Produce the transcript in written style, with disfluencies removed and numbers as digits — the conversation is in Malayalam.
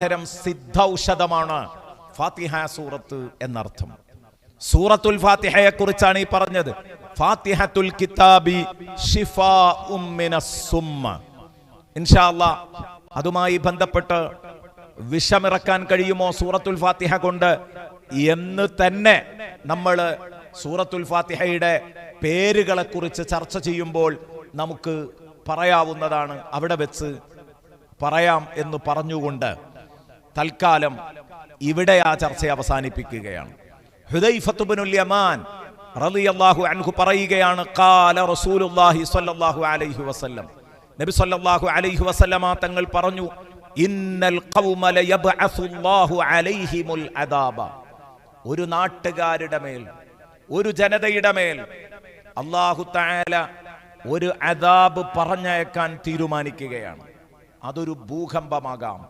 തരം സിദ്ധൌഷധമാണ് ഫാത്തിഹ സൂറത്ത് എന്നർത്ഥം. സൂറത്തുൽ ഫാത്തിഹയെ കുറിച്ചാണ് ഈ പറഞ്ഞത്. ഫാത്തിഹത്തുൽ കിതാബി ശിഫാഉം മിനസ്സുമ്മ. ഇൻഷാ അല്ലാഹ് അതുമായി ബന്ധപ്പെട്ട് വിഷമിറക്കാൻ കഴിയുമോ സൂറത്തുൽ ഫാത്തിഹ കൊണ്ട് എന്ന് തന്നെ നമ്മൾ സൂറത്തുൽ ഫാത്തിഹയുടെ പേരുകളെ കുറിച്ച് ചർച്ച ചെയ്യുമ്പോൾ നമുക്ക് പറയാവുന്നതാണ്. അവിടെ വെച്ച് പറയാം എന്ന് പറഞ്ഞുകൊണ്ട് തൽക്കാലം ഇവിടെ ആ ചർച്ച അവസാനിപ്പിക്കുകയാണ്. ഹുദൈഫത്ത് ഇബ്നുൽ യമാൻ റളിയല്ലാഹു അൻഹു പറയുകയാണ്, ഖാല റസൂലുള്ളാഹി സ്വല്ലല്ലാഹു അലൈഹി വസല്ലം, നബി സ്വല്ലല്ലാഹു അലൈഹി വസല്ലമ തങ്ങൾ പറഞ്ഞു, ഇന്നൽ ഖൗമ ലയബ്അസുല്ലാഹു അലൈഹിമുൽ അദാബ. ഒരു നാട്ടുകാരുടെ മേൽ, ഒരു ജനതയുടെ മേൽ അല്ലാഹു തആല ഒരു അദാബ് പറഞ്ഞയക്കാൻ തീരുമാനിക്കുകയാണ്. അതൊരു ഭൂകമ്പമാകാം,